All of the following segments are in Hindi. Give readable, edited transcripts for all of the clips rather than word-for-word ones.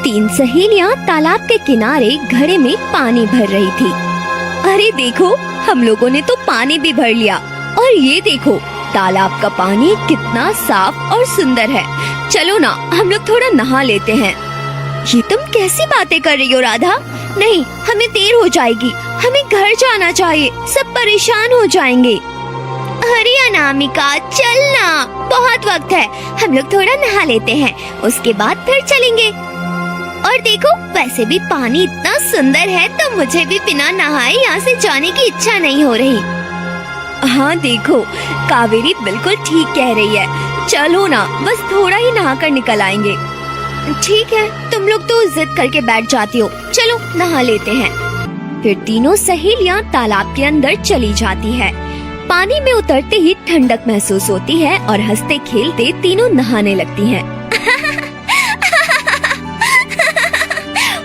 तीन सहेलियां तालाब के किनारे घड़े में पानी भर रही थी। अरे देखो, हम लोगों ने तो पानी भी भर लिया और ये देखो तालाब का पानी कितना साफ और सुंदर है। चलो ना, हम लोग थोड़ा नहा लेते हैं। ये तुम कैसी बातें कर रही हो राधा? नहीं, हमें देर हो जाएगी, हमें घर जाना चाहिए, सब परेशान हो जाएंगे। अरे अनामिका, चल ना, बहुत वक्त है, हम लोग थोड़ा नहा लेते हैं, उसके बाद फिर चलेंगे। और देखो, वैसे भी पानी इतना सुंदर है तो मुझे भी बिना नहाए यहाँ से जाने की इच्छा नहीं हो रही। हाँ देखो, कावेरी बिल्कुल ठीक कह रही है, चलो ना, बस थोड़ा ही नहा कर निकल आएंगे। ठीक है, तुम लोग तो जिद करके बैठ जाती हो, चलो नहा लेते हैं। फिर तीनों सहेलियां तालाब के अंदर चली जाती है। पानी में उतरते ही ठंडक महसूस होती है और हंसते खेलते तीनों नहाने लगती हैं।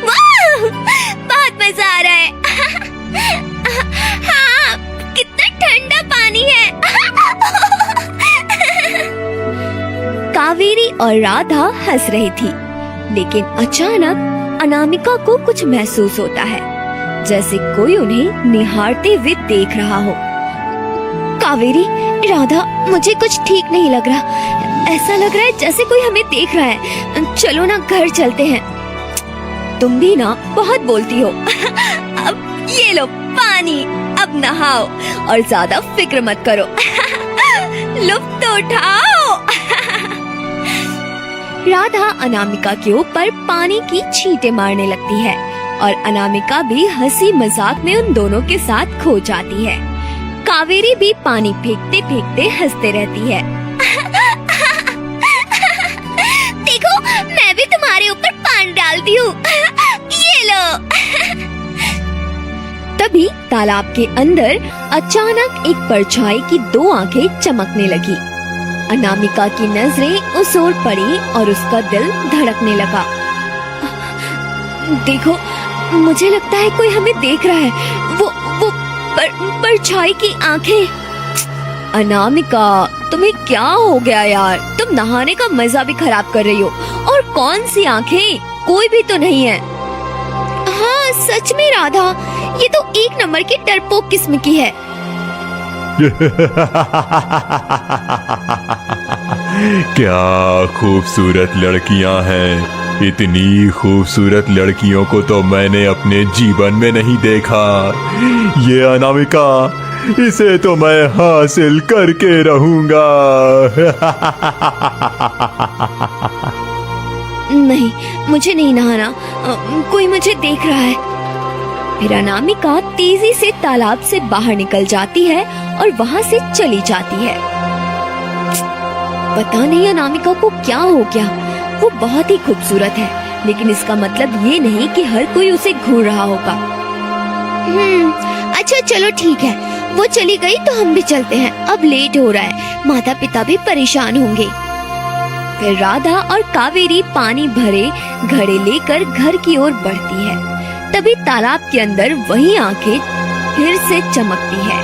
वाह, बहुत मजा आ रहा है। हाँ, कितना ठंडा पानी है। कावेरी और राधा हंस रही थी, लेकिन अचानक अनामिका को कुछ महसूस होता है, जैसे कोई उन्हें निहारते हुए देख रहा हो। कावेरी, राधा, मुझे कुछ ठीक नहीं लग रहा, ऐसा लग रहा है जैसे कोई हमें देख रहा है। चलो ना, घर चलते हैं। तुम भी ना बहुत बोलती हो। अब ये लो पानी, अब नहाओ और ज्यादा फिक्र मत करो। लुत्फ उठाओ। राधा अनामिका के ऊपर पानी की छींटे मारने लगती है और अनामिका भी हंसी मजाक में उन दोनों के साथ खो जाती है। कावेरी भी पानी फेंकते फेंकते हंसते रहती है। देखो, मैं भी तुम्हारे ऊपर पानी डालती हूँ। ये लो। तभी तालाब के अंदर अचानक एक परछाई की दो आंखें चमकने लगी। अनामिका की नजरें उस ओर पड़ी और उसका दिल धड़कने लगा। देखो, मुझे लगता है कोई हमें देख रहा है। वो परछाई की आंखें। अनामिका, तुम्हें क्या हो गया यार? तुम नहाने का मजा भी खराब कर रही हो। और कौन सी आंखें? कोई भी तो नहीं है। हाँ सच में राधा, ये तो एक नंबर की डरपोक किस्म की है। क्या खूबसूरत लड़कियां हैं। इतनी खूबसूरत लड़कियों को तो मैंने अपने जीवन में नहीं देखा। ये अनामिका, इसे तो मैं हासिल करके रहूंगा। नहीं, मुझे नहीं नहाना, कोई मुझे देख रहा है। फिर अनामिका तेजी से तालाब से बाहर निकल जाती है और वहाँ से चली जाती है। पता नहीं अनामिका को क्या हो गया। वो बहुत ही खूबसूरत है, लेकिन इसका मतलब ये नहीं कि हर कोई उसे घूर रहा होगा। अच्छा चलो ठीक है, वो चली गई तो हम भी चलते हैं, अब लेट हो रहा है, माता पिता भी परेशान होंगे। फिर राधा और कावेरी पानी भरे घड़े लेकर घर की ओर बढ़ती है। तभी तालाब के अंदर वही आंखें फिर से चमकती है।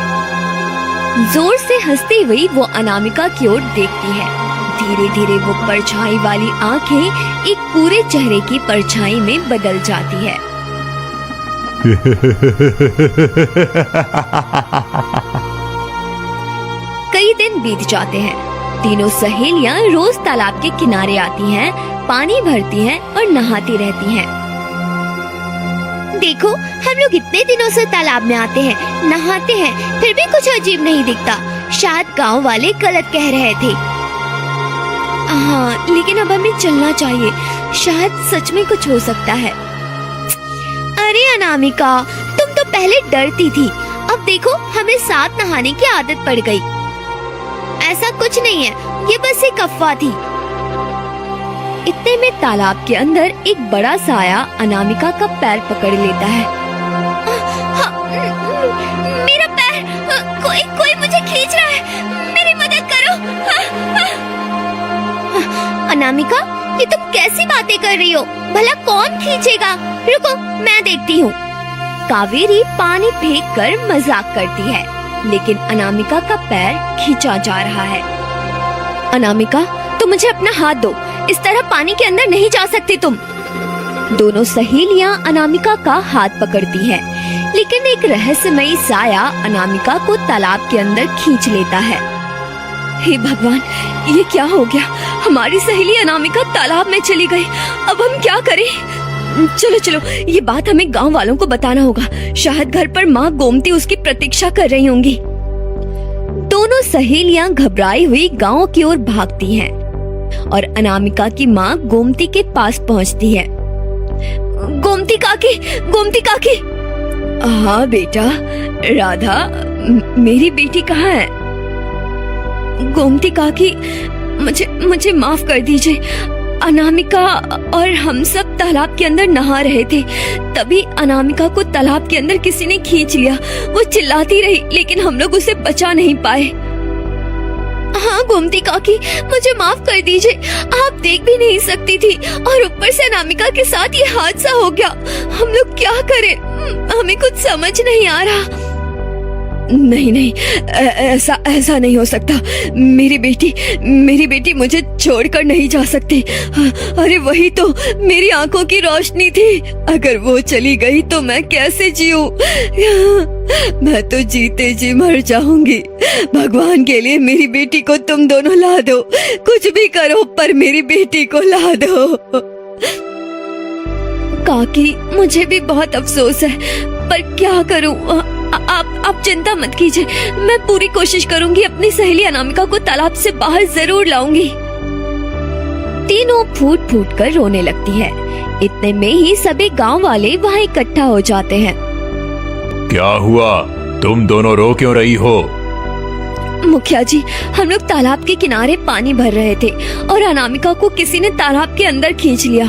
जोर से हंसती हुई वो अनामिका की ओर देखती है। धीरे धीरे वो परछाई वाली आंखें एक पूरे चेहरे की परछाई में बदल जाती है। कई दिन बीत जाते हैं। तीनों सहेलियां रोज तालाब के किनारे आती हैं, पानी भरती हैं और नहाती रहती हैं। देखो, हम लोग इतने दिनों से तालाब में आते हैं, नहाते हैं, फिर भी कुछ अजीब नहीं दिखता। शायद गांव वाले गलत कह रहे थे। हाँ, लेकिन अब हमें चलना चाहिए, शायद सच में कुछ हो सकता है। अरे अनामिका, तुम तो पहले डरती थी, अब देखो हमें साथ नहाने की आदत पड़ गई। ऐसा कुछ नहीं है, ये बस एक अफवाह थी। इतने में तालाब के अंदर एक बड़ा साया अनामिका का पैर पकड़ लेता है। मेरा पैर, कोई मुझे खींच रहा है, मेरी मदद करो। अनामिका, ये तुम कैसी बातें कर रही हो? भला कौन खींचेगा? रुको, मैं देखती हूँ। कावेरी पानी फेंक कर मजाक करती है, लेकिन अनामिका का पैर खींचा जा रहा है। अनामिका, तुम मुझे अपना हाथ दो, इस तरह पानी के अंदर नहीं जा सकती तुम। दोनों सहेलियां अनामिका का हाथ पकड़ती हैं, लेकिन एक रहस्यमयी साया अनामिका को तालाब के अंदर खींच लेता है। हे भगवान, ये क्या हो गया? हमारी सहेली अनामिका तालाब में चली गई। अब हम क्या करें? चलो चलो, ये बात हमें गांव वालों को बताना होगा। शायद घर पर माँ गोमती उसकी प्रतीक्षा कर रही होंगी। दोनों सहेलियां घबराई हुई गांव की ओर भागती हैं और अनामिका की माँ गोमती के पास पहुंचती है। गोमती काकी, गोमती काकी। हाँ बेटा, राधा, मेरी बेटी कहाँ है? गोमती काकी, मुझे माफ कर दीजिए। अनामिका और हम सब तालाब के अंदर नहा रहे थे, तभी अनामिका को तालाब के अंदर किसी ने खींच लिया। वो चिल्लाती रही, लेकिन हम लोग उसे बचा नहीं पाए। हाँ गोमती काकी, मुझे माफ कर दीजिए। आप देख भी नहीं सकती थी और ऊपर से अनामिका के साथ ये हादसा हो गया। हम लोग क्या करें? हमें कुछ समझ नहीं आ रहा। नहीं नहीं, ऐसा नहीं हो सकता। मेरी बेटी मुझे छोड़कर नहीं जा सकती। अरे वही तो मेरी आंखों की रोशनी थी। अगर वो चली गई तो मैं कैसे जीऊं? मैं तो जीते जी मर जाऊंगी। भगवान के लिए मेरी बेटी को तुम दोनों ला दो। कुछ भी करो, पर मेरी बेटी को ला दो। काकी, मुझे भी बहुत अफसोस है, पर क्या करूं? आप चिंता मत कीजिए। मैं पूरी कोशिश करूंगी। अपनी सहेली अनामिका को तालाब से बाहर जरूर लाऊंगी। तीनों फूट फूट कर रोने लगती है। इतने में ही सभी गांव वाले वहां इकट्ठा हो जाते हैं। क्या हुआ? तुम दोनों रो क्यों रही हो? मुखिया जी, हम लोग तालाब के किनारे पानी भर रहे थे और अनामिका को किसी ने तालाब के अंदर खींच लिया।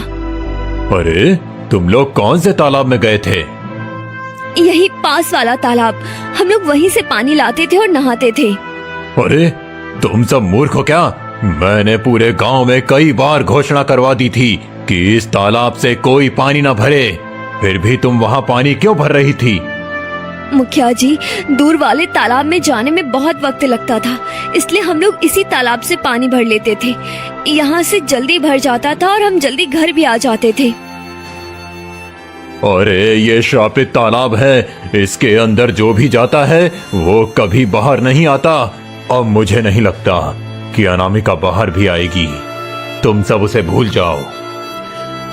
अरे, तुम लोग कौन से तालाब में गए थे? यही पास वाला तालाब। हम लोग वहीं से पानी लाते थे और नहाते थे। अरे, तुम सब मूर्ख हो क्या? मैंने पूरे गांव में कई बार घोषणा करवा दी थी कि इस तालाब से कोई पानी न भरे, फिर भी तुम वहां पानी क्यों भर रही थी? मुखिया जी, दूर वाले तालाब में जाने में बहुत वक्त लगता था, इसलिए हम लोग इसी तालाब से पानी भर लेते थे। यहाँ से जल्दी भर जाता था और हम जल्दी घर भी आ जाते थे। अरे, ये श्रापित तालाब है। इसके अंदर जो भी जाता है वो कभी बाहर नहीं आता। और मुझे नहीं लगता कि अनामिका बाहर भी आएगी। तुम सब उसे भूल जाओ।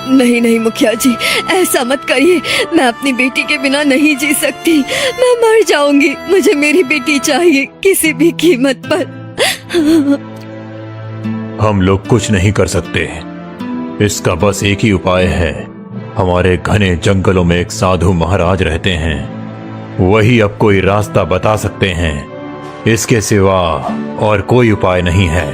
नहीं नहीं मुखिया जी, ऐसा मत करिए। मैं अपनी बेटी के बिना नहीं जी सकती। मैं मर जाऊंगी। मुझे मेरी बेटी चाहिए, किसी भी कीमत पर। हम लोग कुछ नहीं कर सकते। इसका बस एक ही उपाय है। हमारे घने जंगलों में एक साधु महाराज रहते हैं। वही अब कोई रास्ता बता सकते हैं। इसके सिवा और कोई उपाय नहीं है।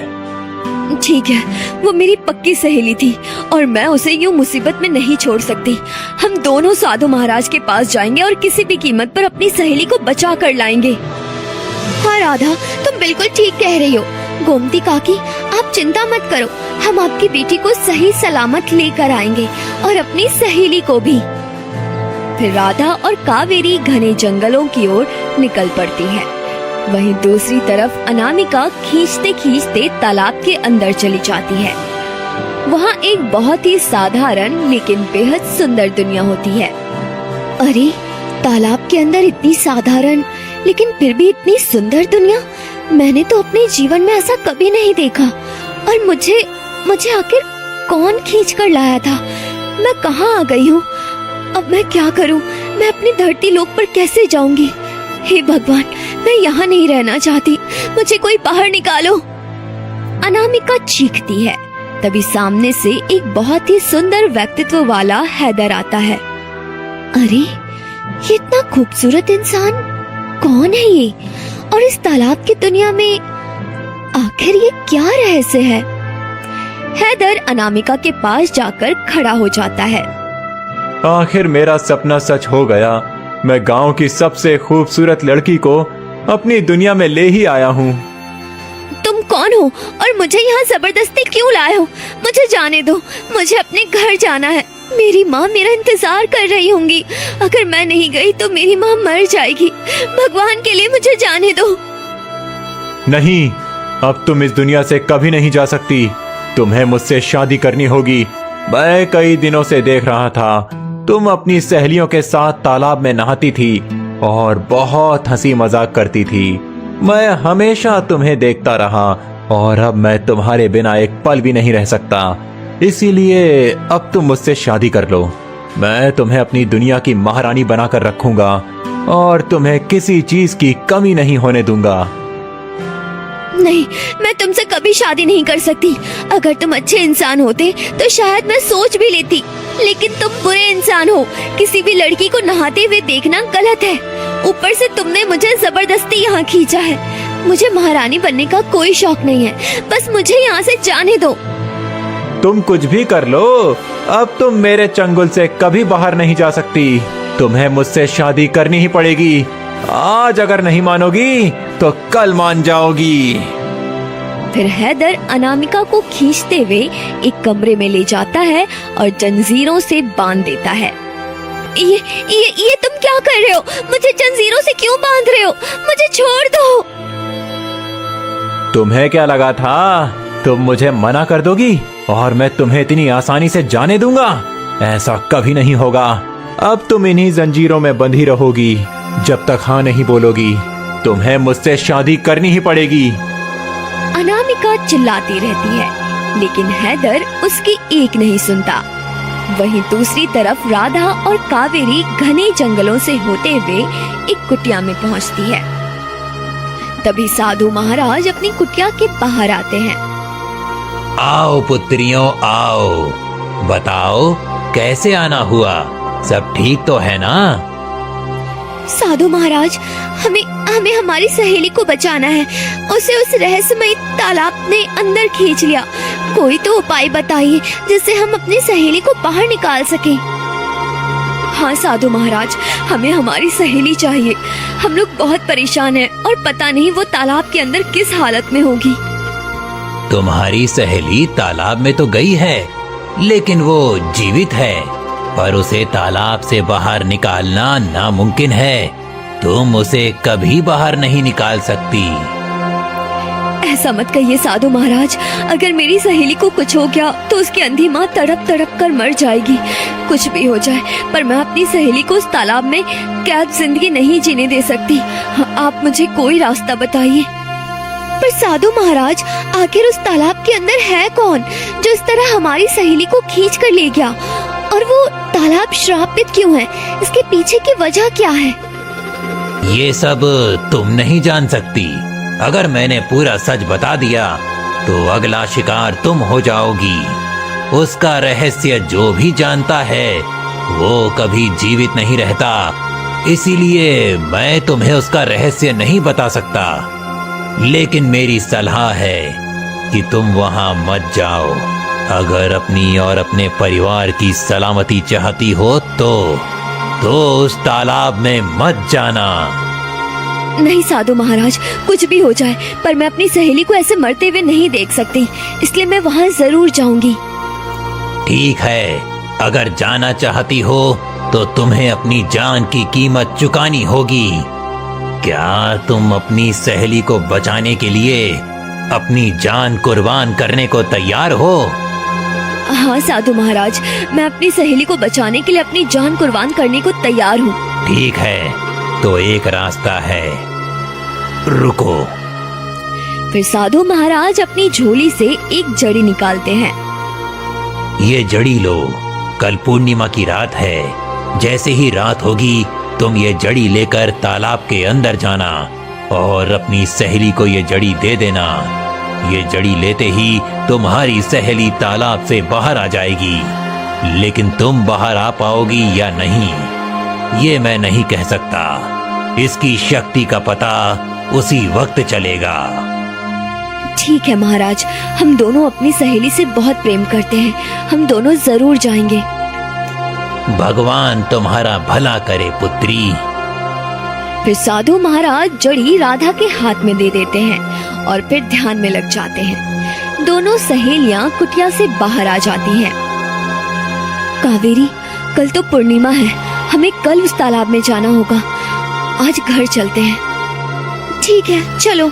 ठीक है, वो मेरी पक्की सहेली थी और मैं उसे यूं मुसीबत में नहीं छोड़ सकती। हम दोनों साधु महाराज के पास जाएंगे और किसी भी कीमत पर अपनी सहेली को बचा कर लाएंगे। हाँ राधा, तुम बिल्कुल ठीक कह रही हो। गोमती काकी, आप चिंता मत करो। हम आपकी बेटी को सही सलामत लेकर आएंगे और अपनी सहेली को भी। फिर राधा और कावेरी घने जंगलों की ओर निकल पड़ती है। वहीं दूसरी तरफ अनामिका खींचते खींचते तालाब के अंदर चली जाती है। वहाँ एक बहुत ही साधारण लेकिन बेहद सुंदर दुनिया होती है। अरे, तालाब के अंदर इतनी साधारण लेकिन फिर भी इतनी सुंदर दुनिया, मैंने तो अपने जीवन में ऐसा कभी नहीं देखा। और मुझे आखिर कौन खींच कर लाया था? मैं कहाँ आ गई हूँ? अब मैं क्या करूँ? मैं अपनी धरती लोक पर कैसे जाऊंगी? हे भगवान, मैं यहाँ नहीं रहना चाहती। मुझे कोई बाहर निकालो। अनामिका चीखती है। तभी सामने से एक बहुत ही सुंदर व्यक्तित्व वाला हैदर आता है। अरे, ये इतना खूबसूरत इंसान कौन है ये? और इस तालाब की दुनिया में आखिर ये क्या रहस्य है? हैदर अनामिका के पास जाकर खड़ा हो जाता है। आखिर मेरा सपना सच हो गया। मैं गांव की सबसे खूबसूरत लड़की को अपनी दुनिया में ले ही आया हूँ। तुम कौन हो और मुझे यहाँ जबरदस्ती क्यों लाए हो? मुझे जाने दो। मुझे अपने घर जाना है। मेरी माँ मेरा इंतजार कर रही होंगी। अगर मैं नहीं गई तो मेरी माँ मर जाएगी। भगवान के लिए मुझे जाने दो। नहीं, अब तुम इस दुनिया से कभी नहीं जा सकती। तुम्हें मुझसे शादी करनी होगी। मैं कई दिनों से देख रहा था तुम अपनी सहेलियों के साथ तालाब में नहाती थी और बहुत हंसी मजाक करती थी। मैं हमेशा तुम्हें देखता रहा और अब मैं तुम्हारे बिना एक पल भी नहीं रह सकता। इसीलिए अब तुम मुझसे शादी कर लो। मैं तुम्हें अपनी दुनिया की महारानी बनाकर रखूंगा और तुम्हें किसी चीज की कमी नहीं होने दूंगा। नहीं, मैं तुमसे कभी शादी नहीं कर सकती। अगर तुम अच्छे इंसान होते तो शायद मैं सोच भी लेती, लेकिन तुम बुरे इंसान हो। किसी भी लड़की को नहाते हुए देखना गलत है। ऊपर से तुमने मुझे जबरदस्ती यहाँ खींचा है। मुझे महारानी बनने का कोई शौक नहीं है। बस मुझे यहाँ से जाने दो। तुम कुछ भी कर लो, अब तुम मेरे चंगुल से कभी बाहर नहीं जा सकती। तुम्हें मुझसे शादी करनी ही पड़ेगी। आज अगर नहीं मानोगी तो कल मान जाओगी। फिर हैदर अनामिका को खींचते हुए एक कमरे में ले जाता है और जंजीरों से बांध देता है। ये तुम क्या कर रहे हो? मुझे जंजीरों से क्यों बांध रहे हो? मुझे छोड़ दो। तुम्हें क्या लगा था तुम मुझे मना कर दोगी और मैं तुम्हें इतनी आसानी से जाने दूंगा? ऐसा कभी नहीं होगा। अब तुम इन्हीं जंजीरों में बंधी रहोगी जब तक हाँ नहीं बोलोगी। तुम्हें मुझसे शादी करनी ही पड़ेगी। अनामिका चिल्लाती रहती है, लेकिन हैदर उसकी एक नहीं सुनता। वहीं दूसरी तरफ राधा और कावेरी घने जंगलों से होते हुए एक कुटिया में पहुंचती है। तभी साधु महाराज अपनी कुटिया के बाहर आते हैं। आओ पुत्रियों आओ, बताओ कैसे आना हुआ? सब ठीक तो है ना? साधु महाराज, हमें हमारी सहेली को बचाना है। उसे उस रहस्यमय तालाब ने अंदर खींच लिया। कोई तो उपाय बताइए जिससे हम अपनी सहेली को बाहर निकाल सकें। हाँ साधु महाराज, हमें हमारी सहेली चाहिए। हम लोग बहुत परेशान हैं और पता नहीं वो तालाब के अंदर किस हालत में होगी। तुम्हारी सहेली तालाब में तो गई है, लेकिन वो जीवित है, पर उसे तालाब से बाहर निकालना नामुमकिन है। तुम उसे कभी बाहर नहीं निकाल सकती। ऐसा मत कहिए साधु महाराज। अगर मेरी सहेली को कुछ हो गया तो उसकी अंधी माँ तड़प तड़प कर मर जाएगी। कुछ भी हो जाए, पर मैं अपनी सहेली को उस तालाब में कैद जिंदगी नहीं जीने दे सकती। आप मुझे कोई रास्ता बताइए। पर साधु महाराज, आखिर उस तालाब के अंदर है कौन जो इस तरह हमारी सहेली को खींच कर ले गया? और वो तालाब श्रापित क्यों है? इसके पीछे की वजह क्या है? ये सब तुम नहीं जान सकती। अगर मैंने पूरा सच बता दिया तो अगला शिकार तुम हो जाओगी। उसका रहस्य जो भी जानता है वो कभी जीवित नहीं रहता, इसीलिए मैं तुम्हें उसका रहस्य नहीं बता सकता। लेकिन मेरी सलाह है कि तुम वहां मत जाओ। अगर अपनी और अपने परिवार की सलामती चाहती हो तो उस तालाब में मत जाना। नहीं साधु महाराज, कुछ भी हो जाए, पर मैं अपनी सहेली को ऐसे मरते हुए नहीं देख सकती, इसलिए मैं वहां जरूर जाऊंगी। ठीक है, अगर जाना चाहती हो तो तुम्हें अपनी जान की कीमत चुकानी होगी। क्या तुम अपनी सहेली को बचाने के लिए अपनी जान कुर्बान करने को तैयार हो? हाँ साधु महाराज, मैं अपनी सहेली को बचाने के लिए अपनी जान कुर्बान करने को तैयार हूँ। ठीक है, तो एक रास्ता है, रुको। फिर साधु महाराज अपनी झोली से एक जड़ी निकालते हैं। ये जड़ी लो, कल पूर्णिमा की रात है। जैसे ही रात होगी तुम ये जड़ी लेकर तालाब के अंदर जाना और अपनी सहेली को ये जड़ी दे देना। ये जड़ी लेते ही तुम्हारी सहेली तालाब से बाहर आ जाएगी, लेकिन तुम बाहर आ पाओगी या नहीं ये मैं नहीं कह सकता। इसकी शक्ति का पता उसी वक्त चलेगा। ठीक है महाराज, हम दोनों अपनी सहेली से बहुत प्रेम करते हैं। हम दोनों जरूर जाएंगे। भगवान तुम्हारा भला करे पुत्री। फिर साधु महाराज जड़ी राधा के हाथ में दे देते हैं और फिर ध्यान में लग जाते हैं। दोनों सहेलियां कुटिया से बाहर आ जाती हैं। कावेरी, कल तो पूर्णिमा है, हमें कल उस तालाब में जाना होगा। आज घर चलते हैं। ठीक है, चलो।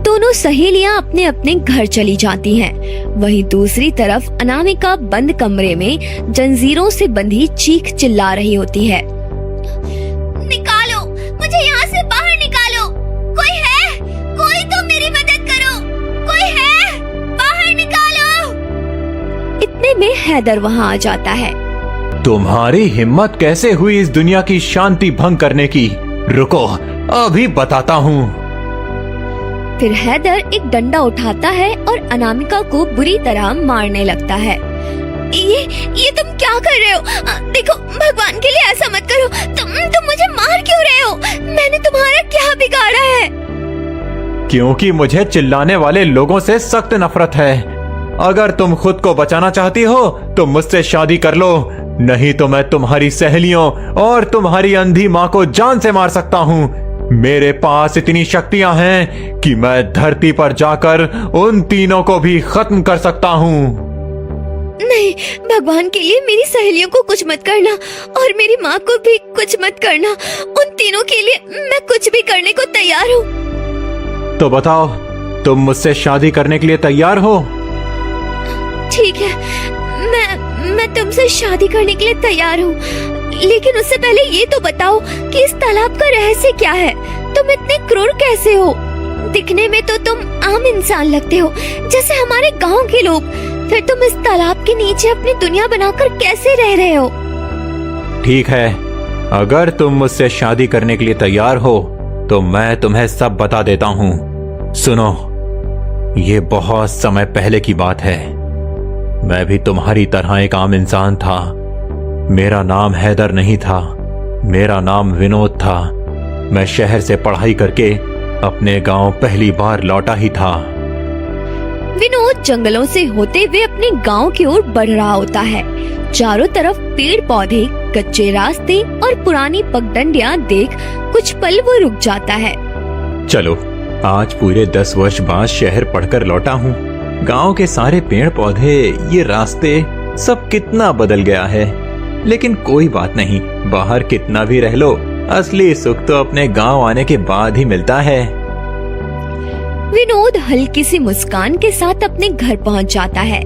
दोनों सहेलियां अपने अपने घर चली जाती हैं वहीं दूसरी तरफ अनामिका बंद कमरे में जंजीरों से बंधी चीख चिल्ला रही होती है। निकालो, मुझे यहाँ से बाहर निकालो। कोई है? कोई तो मेरी मदद करो। कोई है? बाहर निकालो। इतने में हैदर वहाँ आ जाता है। तुम्हारी हिम्मत कैसे हुई इस दुनिया की शांति भंग करने की? रुको, अभी बताता हूँ। फिर हैदर एक डंडा उठाता है और अनामिका को बुरी तरह मारने लगता है। ये तुम क्या कर रहे हो? देखो, भगवान के लिए ऐसा मत करो। तुम मुझे मार क्यों रहे हो? मैंने तुम्हारा क्या बिगाड़ा है? क्योंकि मुझे चिल्लाने वाले लोगों से सख्त नफरत है। अगर तुम खुद को बचाना चाहती हो तो मुझसे शादी कर लो, नहीं तो मैं तुम्हारी सहेलियों और तुम्हारी अंधी माँ को जान से मार सकता हूँ। मेरे पास इतनी शक्तियां हैं कि मैं धरती पर जाकर उन तीनों को भी खत्म कर सकता हूँ। नहीं, भगवान के लिए मेरी सहेलियों को कुछ मत करना और मेरी माँ को भी कुछ मत करना। उन तीनों के लिए मैं कुछ भी करने को तैयार हूँ। तो बताओ, तुम मुझसे शादी करने के लिए तैयार हो? ठीक है, मैं तुमसे शादी करने के लिए तैयार हूँ, लेकिन उससे पहले ये तो बताओ कि इस तालाब का रहस्य क्या है? तुम इतने क्रूर कैसे हो? दिखने में तो तुम आम इंसान लगते हो, जैसे हमारे गांव के लोग। फिर तुम इस तालाब के नीचे अपनी दुनिया बनाकर कैसे रह रहे हो? ठीक है, अगर तुम मुझसे शादी करने के लिए तैयार हो तो मैं तुम्हें सब बता देता हूँ। सुनो, ये बहुत समय पहले की बात है। मैं भी तुम्हारी तरह एक आम इंसान था। मेरा नाम हैदर नहीं था, मेरा नाम विनोद था। मैं शहर से पढ़ाई करके अपने गांव पहली बार लौटा ही था। विनोद जंगलों से होते हुए अपने गांव की ओर बढ़ रहा होता है। चारों तरफ पेड़ पौधे, कच्चे रास्ते और पुरानी पगडंडियां देख कुछ पल वो रुक जाता है। चलो, आज पूरे 10 वर्ष बाद शहर पढ़कर लौटा हूँ। गांव के सारे पेड़ पौधे, ये रास्ते, सब कितना बदल गया है। लेकिन कोई बात नहीं, बाहर कितना भी रह लो, असली सुख तो अपने गांव आने के बाद ही मिलता है। विनोद हल्की सी मुस्कान के साथ अपने घर पहुंच जाता है।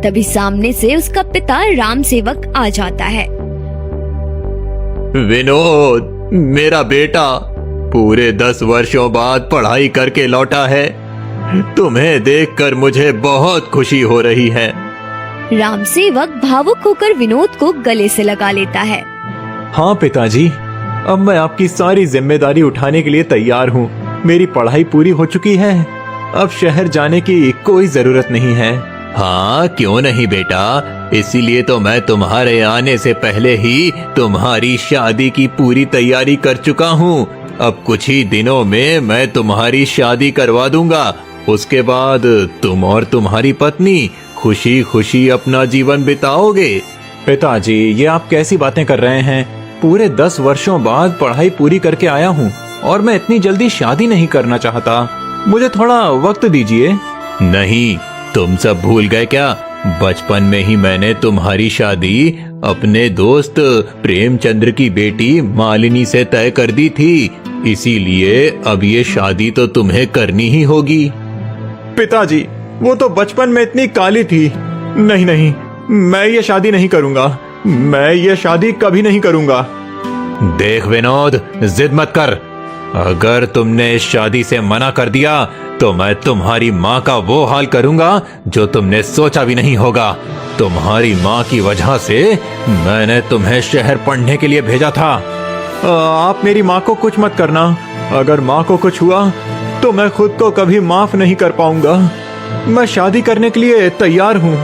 तभी सामने से उसका पिता राम सेवक आ जाता है। विनोद, मेरा बेटा पूरे 10 वर्षों बाद पढ़ाई करके लौटा है। तुम्हें देखकर मुझे बहुत खुशी हो रही है। राम सेवक भावुक होकर विनोद को गले से लगा लेता है। हाँ पिताजी, अब मैं आपकी सारी जिम्मेदारी उठाने के लिए तैयार हूँ। मेरी पढ़ाई पूरी हो चुकी है, अब शहर जाने की कोई जरूरत नहीं है। हाँ, क्यों नहीं बेटा, इसीलिए तो मैं तुम्हारे आने से पहले ही तुम्हारी शादी की पूरी तैयारी कर चुका हूँ। अब कुछ ही दिनों में मैं तुम्हारी शादी करवा दूंगा। उसके बाद तुम और तुम्हारी पत्नी खुशी खुशी अपना जीवन बिताओगे। पिताजी, ये आप कैसी बातें कर रहे हैं? पूरे 10 वर्षों बाद पढ़ाई पूरी करके आया हूँ और मैं इतनी जल्दी शादी नहीं करना चाहता। मुझे थोड़ा वक्त दीजिए। नहीं, तुम सब भूल गए क्या? बचपन में ही मैंने तुम्हारी शादी अपने दोस्त प्रेमचंद्र की बेटी मालिनी से तय कर दी थी, इसीलिए अब ये शादी तो तुम्हें करनी ही होगी। पिताजी, वो तो बचपन में इतनी काली थी। नहीं नहीं, मैं ये शादी नहीं करूंगा। मैं ये शादी कभी नहीं करूंगा। देख विनोद, जिद मत कर। अगर तुमने इस शादी से मना कर दिया तो मैं तुम्हारी माँ का वो हाल करूंगा जो तुमने सोचा भी नहीं होगा। तुम्हारी माँ की वजह से मैंने तुम्हें शहर पढ़ने के लिए भेजा था। आप मेरी माँ को कुछ मत करना। अगर माँ को कुछ हुआ तो मैं खुद को कभी माफ नहीं कर पाऊंगा। मैं शादी करने के लिए तैयार हूँ।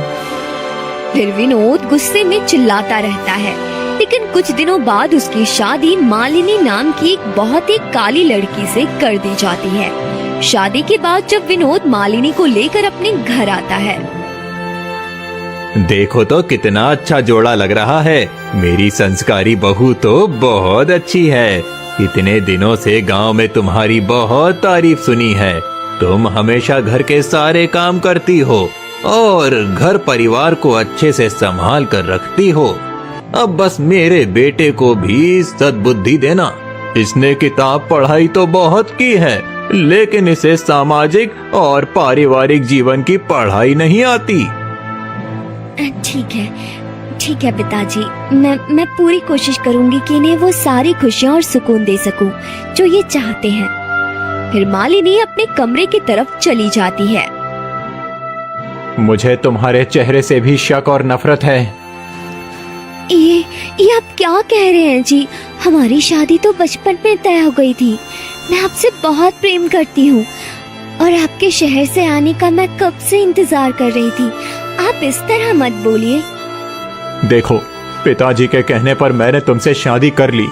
फिर विनोद गुस्से में चिल्लाता रहता है, लेकिन कुछ दिनों बाद उसकी शादी मालिनी नाम की एक बहुत ही काली लड़की से कर दी जाती है। शादी के बाद जब विनोद मालिनी को लेकर अपने घर आता है, देखो तो कितना अच्छा जोड़ा लग रहा है। मेरी संस्कारी बहू तो बहुत अच्छी है। इतने दिनों से गांव में तुम्हारी बहुत तारीफ सुनी है। तुम हमेशा घर के सारे काम करती हो और घर परिवार को अच्छे से संभाल कर रखती हो। अब बस मेरे बेटे को भी सद्बुद्धि देना, इसने किताब पढ़ाई तो बहुत की है, लेकिन इसे सामाजिक और पारिवारिक जीवन की पढ़ाई नहीं आती। ठीक है पिताजी, मैं पूरी कोशिश करूंगी कि इन्हें वो सारी खुशियाँ और सुकून दे सकूं जो ये चाहते हैं। फिर मालिनी अपने कमरे की तरफ चली जाती है। मुझे तुम्हारे चेहरे से भी शक और नफरत है। ये आप क्या कह रहे हैं जी? हमारी शादी तो बचपन में तय हो गई थी। मैं आपसे बहुत प्रेम करती हूँ और आपके शहर से आने का मैं कब से इंतजार कर रही थी। आप इस तरह मत बोलिए। देखो, पिताजी के कहने पर मैंने तुमसे शादी कर ली,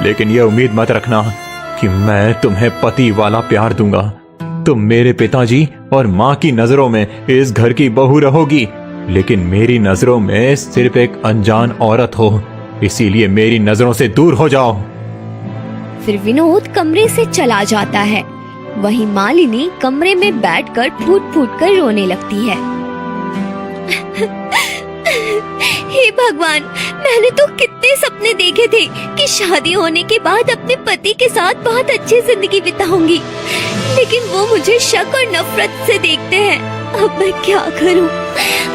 लेकिन ये उम्मीद मत रखना कि मैं तुम्हें पति वाला प्यार दूंगा। तुम मेरे पिताजी और माँ की नजरों में इस घर की बहू रहोगी, लेकिन मेरी नजरों में सिर्फ एक अनजान औरत हो। इसीलिए मेरी नजरों से दूर हो जाओ। फिर विनोद कमरे से चला जाता है। वहीं मालिनी कमरे में बैठकर फूट फूट कर रोने लगती है। हे भगवान, मैंने तो कितने सपने देखे थे कि शादी होने के बाद अपने पति के साथ बहुत अच्छी जिंदगी बिताऊंगी, लेकिन वो मुझे शक और नफरत से देखते हैं। अब मैं क्या करूं?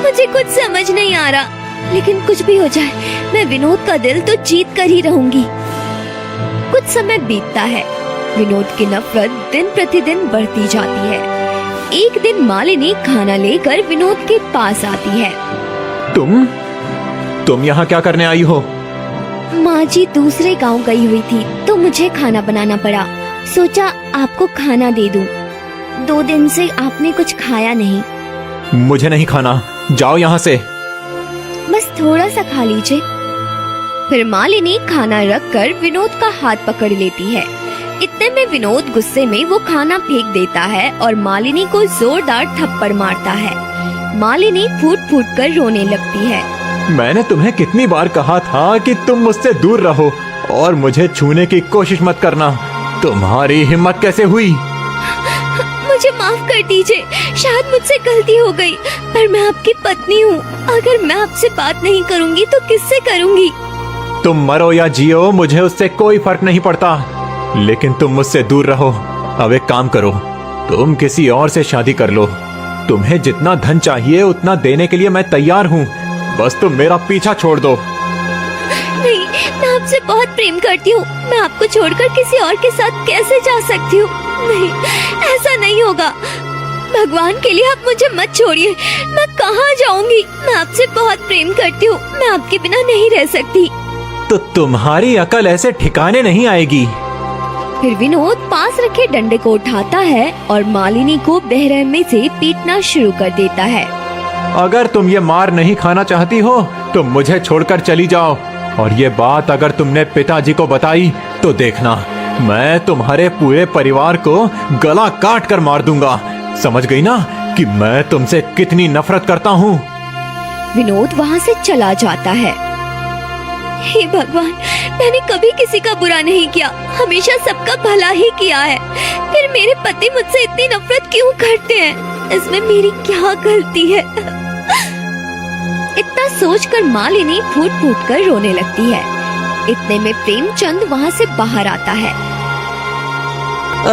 मुझे कुछ समझ नहीं आ रहा, लेकिन कुछ भी हो जाए मैं विनोद का दिल तो जीत कर ही रहूंगी। कुछ समय बीतता है। विनोद की नफरत दिन प्रतिदिन बढ़ती जाती है। एक दिन मालिनी खाना लेकर विनोद के पास आती है। तुम यहाँ क्या करने आई हो? माँ जी दूसरे गांव गई हुई थी तो मुझे खाना बनाना पड़ा। सोचा आपको खाना दे दूं। 2 दिन से आपने कुछ खाया नहीं। मुझे नहीं खाना, जाओ यहाँ से। बस थोड़ा सा खा लीजिए। फिर मालिनी खाना रखकर विनोद का हाथ पकड़ लेती है। इतने में विनोद गुस्से में वो खाना फेंक देता है और मालिनी को जोरदार थप्पड़ मारता है। मालिनी फूट फूट कर रोने लगती है। मैंने तुम्हें कितनी बार कहा था कि तुम मुझसे दूर रहो और मुझे छूने की कोशिश मत करना। तुम्हारी हिम्मत कैसे हुई? मुझे माफ कर दीजिए, शायद मुझसे गलती हो गई, पर मैं आपकी पत्नी हूँ। अगर मैं आपसे बात नहीं करूँगी तो किससे करूँगी? तुम मरो या जियो, मुझे उससे कोई फर्क नहीं पड़ता, लेकिन तुम मुझसे दूर रहो। अब एक काम करो, तुम किसी और से शादी कर लो। तुम्हें जितना धन चाहिए उतना देने के लिए मैं तैयार हूँ, बस तुम मेरा पीछा छोड़ दो। नहीं, मैं आपसे बहुत प्रेम करती हूँ। मैं आपको छोड़कर किसी और के साथ कैसे जा सकती हूँ? नहीं, ऐसा नहीं होगा। भगवान के लिए आप मुझे मत छोड़िए। मैं कहाँ जाऊँगी? मैं आपसे बहुत प्रेम करती हूँ। मैं आपके बिना नहीं रह सकती। तो तुम्हारी अकल ऐसे ठिकाने नहीं आएगी। फिर विनोद पास रखे डंडे को उठाता है और मालिनी को बेरहमी से पीटना शुरू कर देता है। अगर तुम ये मार नहीं खाना चाहती हो तो मुझे छोड़कर चली जाओ, और ये बात अगर तुमने पिताजी को बताई तो देखना, मैं तुम्हारे पूरे परिवार को गला काट कर मार दूंगा। समझ गई ना कि मैं तुमसे कितनी नफरत करता हूँ? विनोद वहाँ से चला जाता है। हे भगवान, मैंने कभी किसी का बुरा नहीं किया, हमेशा सबका भला ही किया है। फिर मेरे पति मुझसे इतनी नफरत क्यों करते हैं? इसमें मेरी क्या गलती है? इतना सोचकर मालिनी फूट फूट कर रोने लगती है। इतने में प्रेमचंद वहाँ से बाहर आता है।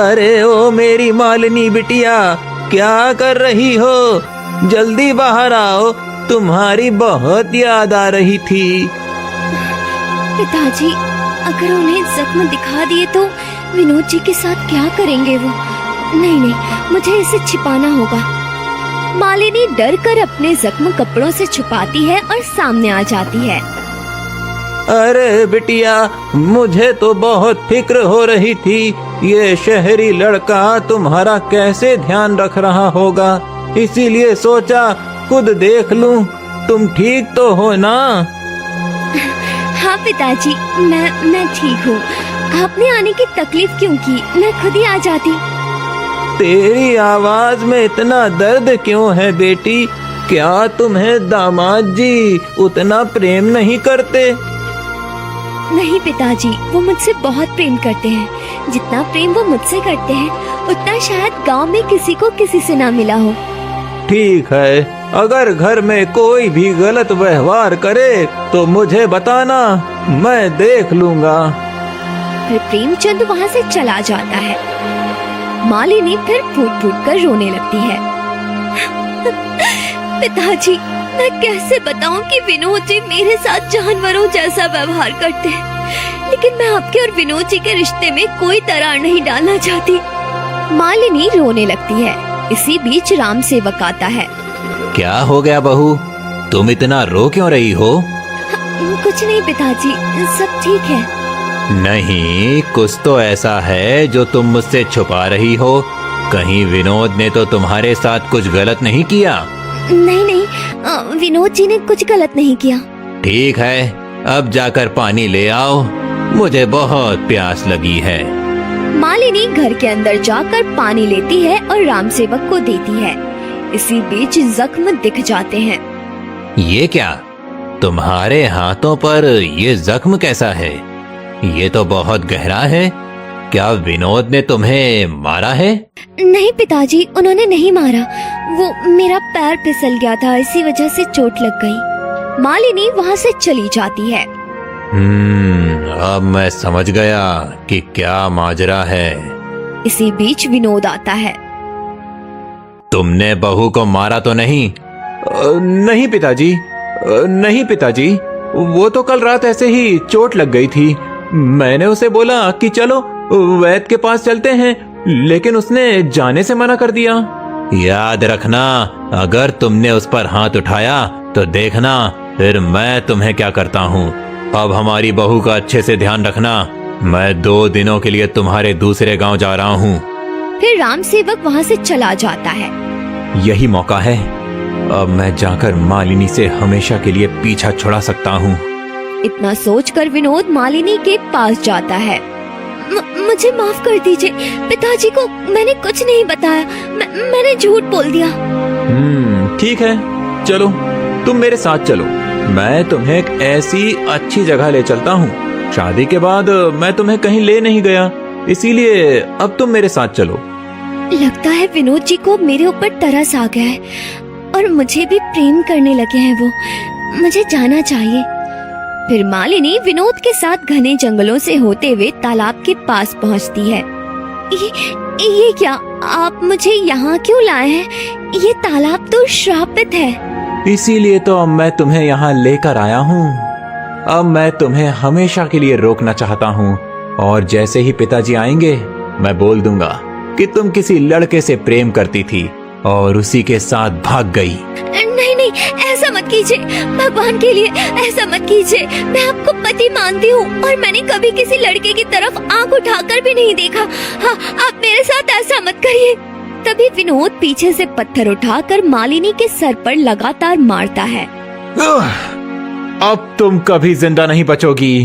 अरे ओ मेरी मालिनी बिटिया, क्या कर रही हो? जल्दी बाहर आओ, तुम्हारी बहुत याद आ रही थी। पिताजी, अगर उन्हें जख्म दिखा दिए तो विनोद जी के साथ क्या करेंगे वो? नहीं, मुझे इसे छिपाना होगा। मालिनी डर कर अपने जख्म कपड़ों से छुपाती है और सामने आ जाती है। अरे बिटिया, मुझे तो बहुत फिक्र हो रही थी, ये शहरी लड़का तुम्हारा कैसे ध्यान रख रहा होगा, इसीलिए सोचा खुद देख लूं। तुम ठीक तो हो ना? हाँ पिताजी, मैं ठीक हूँ। आपने आने की तकलीफ क्यों की? मैं खुद ही आ जाती। तेरी आवाज में इतना दर्द क्यों है बेटी? क्या तुम्हें दामाद जी उतना प्रेम नहीं करते? नहीं पिताजी, वो मुझसे बहुत प्रेम करते हैं। जितना प्रेम वो मुझसे करते हैं उतना शायद गांव में किसी को किसी से ना मिला हो। ठीक है, अगर घर में कोई भी गलत व्यवहार करे तो मुझे बताना, मैं देख लूंगा। फिर प्रेमचंद वहाँ से चला जाता है। मालिनी फिर फूट फूट कर रोने लगती है। पिताजी, मैं कैसे बताऊं कि विनोद जी मेरे साथ जानवरों जैसा व्यवहार करते हैं, लेकिन मैं आपके और विनोद जी के रिश्ते में कोई दरार नहीं डालना चाहती। मालिनी रोने लगती है। इसी बीच राम सेवक आता है। क्या हो गया बहू, तुम इतना रो क्यों रही हो? कुछ नहीं पिताजी, सब ठीक है। नहीं, कुछ तो ऐसा है जो तुम मुझसे छुपा रही हो। कहीं विनोद ने तो तुम्हारे साथ कुछ गलत नहीं किया? नहीं नहीं, विनोद जी ने कुछ गलत नहीं किया। ठीक है, अब जाकर पानी ले आओ, मुझे बहुत प्यास लगी है। मालिनी घर के अंदर जाकर पानी लेती है और राम सेवक को देती है। इसी बीच जख्म दिख जाते हैं। ये क्या, तुम्हारे हाथों पर ये जख्म कैसा है? ये तो बहुत गहरा है। क्या विनोद ने तुम्हें मारा है? नहीं पिताजी, उन्होंने नहीं मारा, वो मेरा पैर फिसल गया था, इसी वजह से चोट लग गई। मालिनी वहाँ से चली जाती है। अब मैं समझ गया कि क्या माजरा है। इसी बीच विनोद आता है। तुमने बहू को मारा तो नहीं? नहीं पिताजी, नहीं पिताजी, वो तो कल रात ऐसे ही चोट लग गई थी। मैंने उसे बोला कि चलो वैद्य के पास चलते हैं, लेकिन उसने जाने से मना कर दिया। याद रखना, अगर तुमने उस पर हाथ उठाया तो देखना फिर मैं तुम्हें क्या करता हूँ। अब हमारी बहू का अच्छे से ध्यान रखना। मैं 2 दिनों के लिए तुम्हारे दूसरे गांव जा रहा हूँ। फिर राम सेवक वहाँ से चला जाता है। यही मौका है, अब मैं जाकर मालिनी से हमेशा के लिए पीछा छुड़ा सकता हूँ। इतना सोचकर विनोद मालिनी के पास जाता है। मुझे माफ कर दीजिए पिताजी को मैंने कुछ नहीं बताया, मैंने झूठ बोल दिया। ठीक है, चलो तुम मेरे साथ चलो, मैं तुम्हें एक ऐसी अच्छी जगह ले चलता हूँ। शादी के बाद मैं तुम्हें कहीं ले नहीं गया, इसीलिए अब तुम मेरे साथ चलो। लगता है विनोद जी को मेरे ऊपर तरस आ गया है और मुझे भी प्रेम करने लगे हैं वो। मुझे जाना चाहिए। फिर मालिनी विनोद के साथ घने जंगलों से होते हुए तालाब के पास पहुंचती है। ये क्या, आप मुझे यहाँ क्यों लाए हैं? ये तालाब तो श्रापित है। इसीलिए तो अब मैं तुम्हें यहाँ लेकर आया हूँ। अब मैं तुम्हें हमेशा के लिए रोकना चाहता हूँ, और जैसे ही पिताजी आएंगे मैं बोल दूंगा कि तुम किसी लड़के से प्रेम करती थी और उसी के साथ भाग गई। नहीं नहीं, ऐसा मत कीजिए, भगवान के लिए ऐसा मत कीजिए। मैं आपको पति मानती हूँ और मैंने कभी किसी लड़के की तरफ आंख उठाकर भी नहीं देखा। हाँ, आप मेरे साथ ऐसा मत करिए। तभी विनोद पीछे से पत्थर उठाकर मालिनी के सर पर लगातार मारता है। अब तुम कभी जिंदा नहीं बचोगी।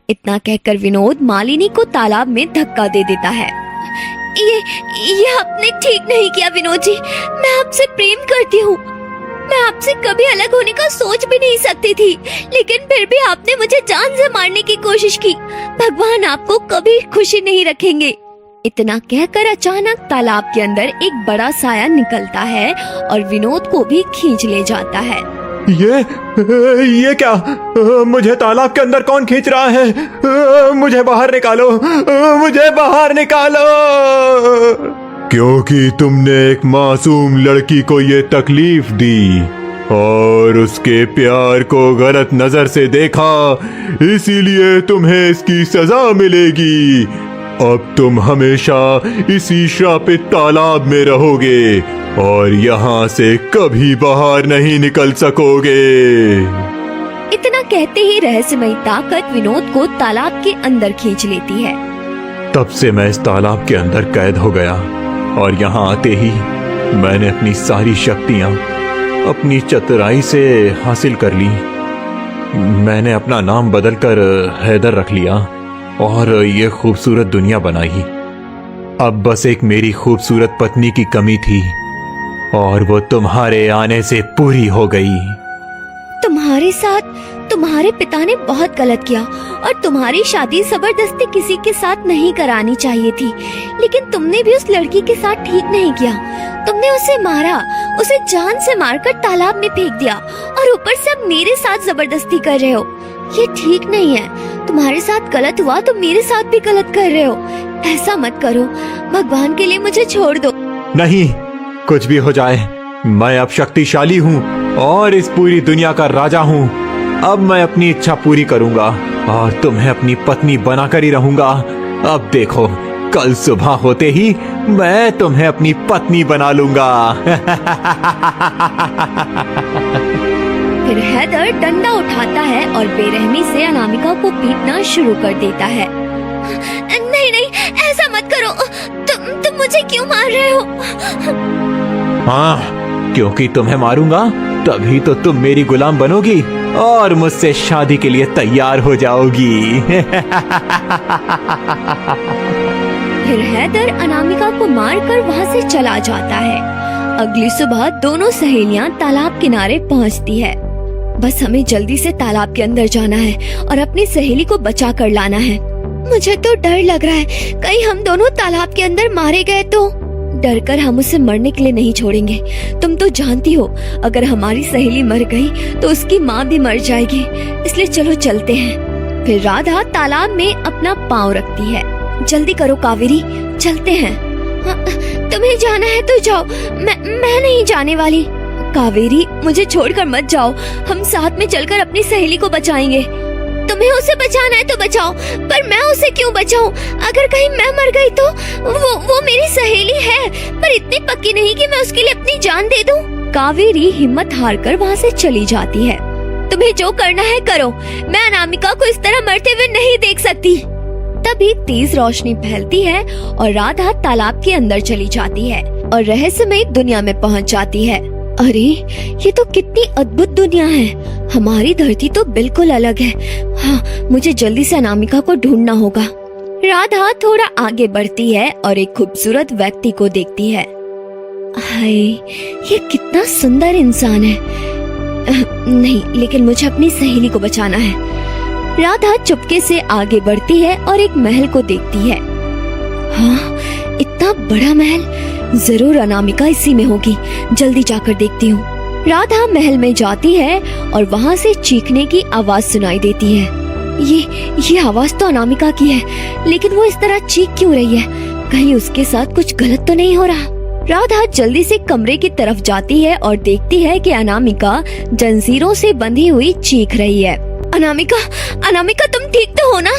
इतना कहकर विनोद मालिनी को तालाब में धक्का दे देता है। ये आपने ठीक नहीं किया विनोद जी, मैं आपसे प्रेम करती हूँ। मैं आपसे कभी अलग होने का सोच भी नहीं सकती थी, लेकिन फिर भी आपने मुझे जान से मारने की कोशिश की। भगवान आपको कभी खुशी नहीं रखेंगे। इतना कहकर अचानक तालाब के अंदर एक बड़ा साया निकलता है और विनोद को भी खींच ले जाता है। ये क्या? मुझे तालाब के अंदर कौन खींच रहा है? मुझे बाहर निकालो, मुझे बाहर निकालो। क्योंकि तुमने एक मासूम लड़की को ये तकलीफ दी और उसके प्यार को गलत नजर से देखा, इसीलिए तुम्हें इसकी सजा मिलेगी। अब तुम हमेशा इसी श्रापित तालाब में रहोगे और यहाँ से कभी बाहर नहीं निकल सकोगे। इतना कहते ही रहस्यमयी ताकत विनोद को तालाब के अंदर खींच लेती है। तब से मैं इस तालाब के अंदर कैद हो गया और यहाँ आते ही मैंने अपनी सारी शक्तियाँ अपनी चतुराई से हासिल कर ली। मैंने अपना नाम बदलकर हैदर रख लिया और ये खूबसूरत दुनिया बनाई। अब बस एक मेरी खूबसूरत पत्नी की कमी थी और वो तुम्हारे आने से पूरी हो गई। तुम्हारे साथ तुम्हारे पिता ने बहुत गलत किया और तुम्हारी शादी जबरदस्ती किसी के साथ नहीं करानी चाहिए थी, लेकिन तुमने भी उस लड़की के साथ ठीक नहीं किया। तुमने उसे मारा, उसे जान से मारकर तालाब में फेंक दिया और ऊपर से अब मेरे साथ जबरदस्ती कर रहे हो। ये ठीक नहीं है। तुम्हारे साथ गलत हुआ तो मेरे साथ भी गलत कर रहे हो। ऐसा मत करो, भगवान के लिए मुझे छोड़ दो। नहीं, कुछ भी हो जाए, मैं अब शक्तिशाली हूँ और इस पूरी दुनिया का राजा हूँ। अब मैं अपनी इच्छा पूरी करूँगा और तुम्हें अपनी पत्नी बनाकर ही रहूँगा। अब देखो, कल सुबह होते ही मैं तुम्हें अपनी पत्नी बना लूँगा। फिर हैदर डंडा उठाता है और बेरहमी से अनामिका को पीटना शुरू कर देता है। नहीं नहीं, ऐसा मत करो। तुम मुझे क्यों मार रहे हो? हाँ, क्योंकि तुम्हें मारूंगा तभी तो तुम मेरी गुलाम बनोगी और मुझसे शादी के लिए तैयार हो जाओगी। फिर हैदर अनामिका को मारकर वहाँ से चला जाता है। अगली सुबह दोनों सहेलियां तालाब किनारे पहुँचती है। बस हमें जल्दी से तालाब के अंदर जाना है और अपनी सहेली को बचा कर लाना है। मुझे तो डर लग रहा है, कहीं हम दोनों तालाब के अंदर मारे गए तो। डर कर हम उसे मरने के लिए नहीं छोड़ेंगे। तुम तो जानती हो, अगर हमारी सहेली मर गई तो उसकी माँ भी मर जाएगी। इसलिए चलो चलते हैं। फिर राधा तालाब में अपना पाँव रखती है। जल्दी करो कावेरी, चलते हैं। तुम्हें जाना है तो जाओ, मैं नहीं जाने वाली। कावेरी, मुझे छोड़कर मत जाओ, हम साथ में चलकर अपनी सहेली को बचाएंगे। तुम्हें उसे बचाना है तो बचाओ, पर मैं उसे क्यों बचाऊं? अगर कहीं मैं मर गई तो वो मेरी सहेली है, पर इतनी पक्की नहीं कि मैं उसके लिए अपनी जान दे दूं। कावेरी हिम्मत हारकर वहाँ से चली जाती है। तुम्हें जो करना है करो, मैं अनामिका को इस तरह मरते हुए नहीं देख सकती। तभी तेज रोशनी फैलती है और राधा तालाब के अंदर चली जाती है और रहस्यमय दुनिया में पहुँच जाती है। अरे, ये तो कितनी अद्भुत दुनिया है। हमारी धरती तो बिल्कुल अलग है। हाँ, मुझे जल्दी से अनामिका को ढूंढना होगा। राधा थोड़ा आगे बढ़ती है और एक खूबसूरत व्यक्ति को देखती है। हाय, ये कितना सुंदर इंसान है। नहीं, लेकिन मुझे अपनी सहेली को बचाना है। राधा चुपके से आगे बढ़ती है और एक महल को देखती है। हाँ, इतना बड़ा महल, जरूर अनामिका इसी में होगी। जल्दी जाकर देखती हूँ। राधा महल में जाती है और वहाँ से चीखने की आवाज सुनाई देती है। ये आवाज तो अनामिका की है, लेकिन वो इस तरह चीख क्यों रही है? कहीं उसके साथ कुछ गलत तो नहीं हो रहा? राधा जल्दी से कमरे की तरफ जाती है और देखती है कि अनामिका जंजीरों से बंधी हुई चीख रही है। अनामिका, अनामिका, तुम ठीक तो हो ना?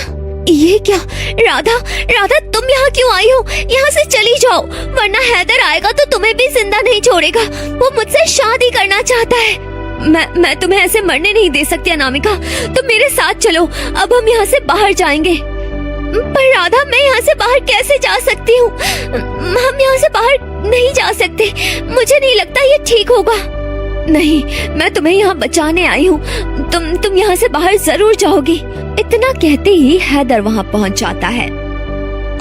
ये क्या? राधा, राधा, तुम यहाँ क्यों आई हो? यहाँ से चली जाओ, वरना हैदर आएगा तो तुम्हें भी जिंदा नहीं छोड़ेगा। वो मुझसे शादी करना चाहता है। मैं तुम्हें ऐसे मरने नहीं दे सकती अनामिका, तुम मेरे साथ चलो। अब हम यहाँ से बाहर जाएंगे। पर राधा, मैं यहाँ से बाहर कैसे जा सकती हूँ? हम यहाँ से बाहर नहीं जा सकते। मुझे नहीं लगता ये ठीक होगा। नहीं, मैं तुम्हें यहाँ बचाने आई हूँ। तुम यहाँ से बाहर जरूर जाओगी। इतना कहते ही हैदर वहाँ पहुँच जाता है।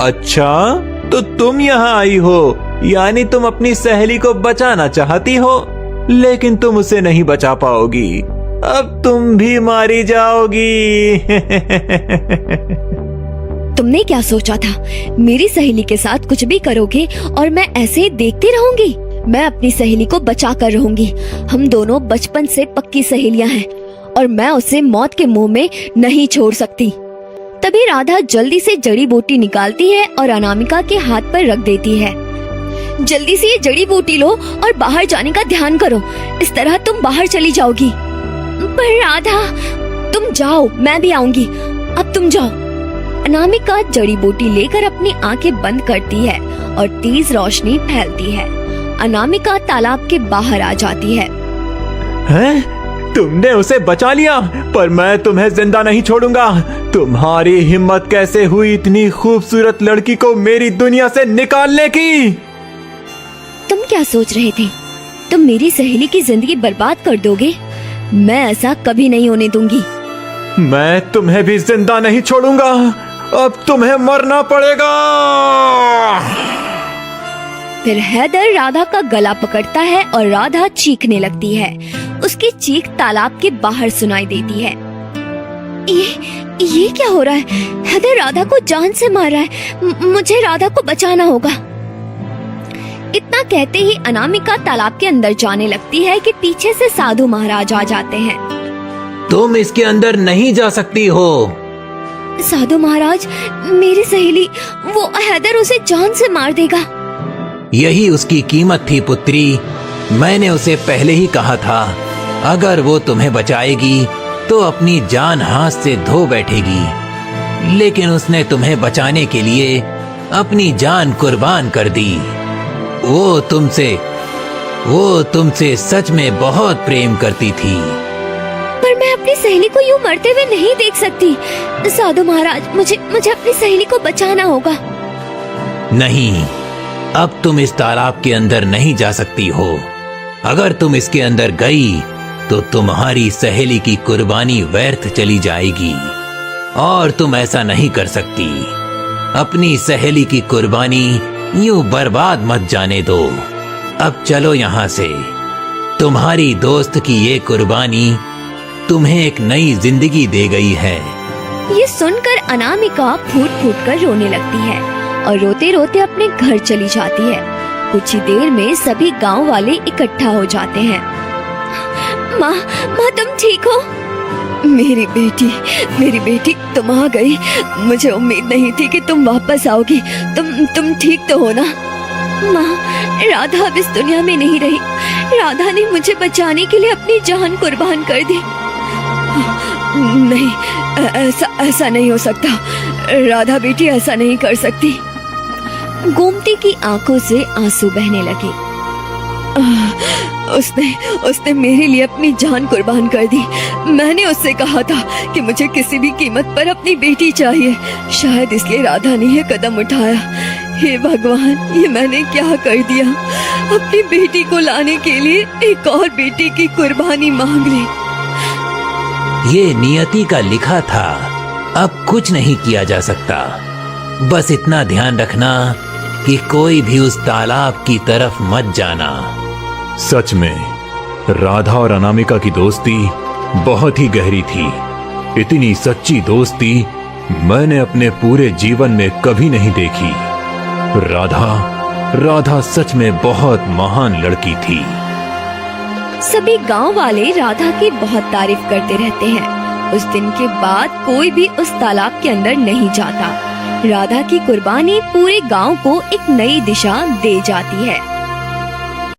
अच्छा, तो तुम यहाँ आई हो, यानी तुम अपनी सहेली को बचाना चाहती हो, लेकिन तुम उसे नहीं बचा पाओगी। अब तुम भी मारी जाओगी। तुमने क्या सोचा था? मेरी सहेली के साथ कुछ भी करोगे और मैं ऐसे ही देखती रहूंगी? मैं अपनी सहेली को बचा कर रहूंगी। हम दोनों बचपन से पक्की सहेलियां हैं और मैं उसे मौत के मुंह में नहीं छोड़ सकती। तभी राधा जल्दी से जड़ी बूटी निकालती है और अनामिका के हाथ पर रख देती है। जल्दी से ये जड़ी बूटी लो और बाहर जाने का ध्यान करो, इस तरह तुम बाहर चली जाओगी। पर राधा, तुम जाओ, मैं भी आऊंगी। अब तुम जाओ। अनामिका जड़ी बूटी लेकर अपनी आंखें बंद करती है और तेज रोशनी फैलती है। अनामिका तालाब के बाहर आ जाती है। हैं? तुमने उसे बचा लिया, पर मैं तुम्हें जिंदा नहीं छोड़ूंगा। तुम्हारी हिम्मत कैसे हुई इतनी खूबसूरत लड़की को मेरी दुनिया से निकालने की? तुम क्या सोच रहे थे? तुम मेरी सहेली की जिंदगी बर्बाद कर दोगे? मैं ऐसा कभी नहीं होने दूंगी। मैं तुम्हें भी जिंदा नहीं छोड़ूंगा। अब तुम्हें मरना पड़ेगा। फिर हैदर राधा का गला पकड़ता है और राधा चीखने लगती है। उसकी चीख तालाब के बाहर सुनाई देती है। ये क्या हो रहा है? हैदर राधा को जान से मार रहा है। मुझे राधा को बचाना होगा। इतना कहते ही अनामिका तालाब के अंदर जाने लगती है कि पीछे से साधु महाराज आ जाते हैं। तुम इसके अंदर नहीं जा सकती हो। साधु महाराज, मेरी सहेली, वो हैदर उसे जान से मार देगा। यही उसकी कीमत थी पुत्री। मैंने उसे पहले ही कहा था, अगर वो तुम्हें बचाएगी तो अपनी जान हाथ से धो बैठेगी, लेकिन उसने तुम्हें बचाने के लिए अपनी जान कुर्बान कर दी। वो तुमसे सच में बहुत प्रेम करती थी। पर मैं अपनी सहेली को यूं मरते हुए नहीं देख सकती। साधु महाराज, मुझे अपनी सहेली को बचाना होगा। नहीं, अब तुम इस तालाब के अंदर नहीं जा सकती हो। अगर तुम इसके अंदर गई तो तुम्हारी सहेली की कुर्बानी व्यर्थ चली जाएगी और तुम ऐसा नहीं कर सकती। अपनी सहेली की कुर्बानी यूं बर्बाद मत जाने दो। अब चलो यहाँ से। तुम्हारी दोस्त की ये कुर्बानी तुम्हें एक नई जिंदगी दे गई है। ये सुनकर अनामिका फूट फूट कर रोने लगती है और रोते रोते अपने घर चली जाती है। कुछ ही देर में सभी गांव वाले इकट्ठा हो जाते हैं। माँ, तुम ठीक हो? मेरी बेटी तुम आ गई। मुझे उम्मीद नहीं थी कि तुम वापस आओगी। तुम ठीक तो हो ना? माँ, राधा अब इस दुनिया में नहीं रही। राधा ने मुझे बचाने के लिए अपनी जान कुर्बान कर दी। नहीं, ऐसा नहीं हो सकता। राधा बेटी ऐसा नहीं कर सकती। गोमती की आंखों से आंसू बहने लगे। उसने मेरे लिए अपनी जान कुर्बान कर दी। मैंने उससे कहा था कि मुझे किसी भी कीमत पर अपनी बेटी चाहिए। शायद इसलिए राधा ने यह कदम उठाया। हे भगवान, ये मैंने क्या कर दिया? अपनी बेटी को लाने के लिए एक और बेटी की कुर्बानी मांग ली। ये नियति का लिखा था। अब कुछ नहीं किया जा सकता। बस इतना ध्यान रखना कि कोई भी उस तालाब की तरफ मत जाना। सच में राधा और अनामिका की दोस्ती बहुत ही गहरी थी। इतनी सच्ची दोस्ती मैंने अपने पूरे जीवन में कभी नहीं देखी। राधा सच में बहुत महान लड़की थी। सभी गांव वाले राधा की बहुत तारीफ करते रहते हैं। उस दिन के बाद कोई भी उस तालाब के अंदर नहीं जाता। राधा की कुर्बानी पूरे गांव को एक नई दिशा दे जाती है।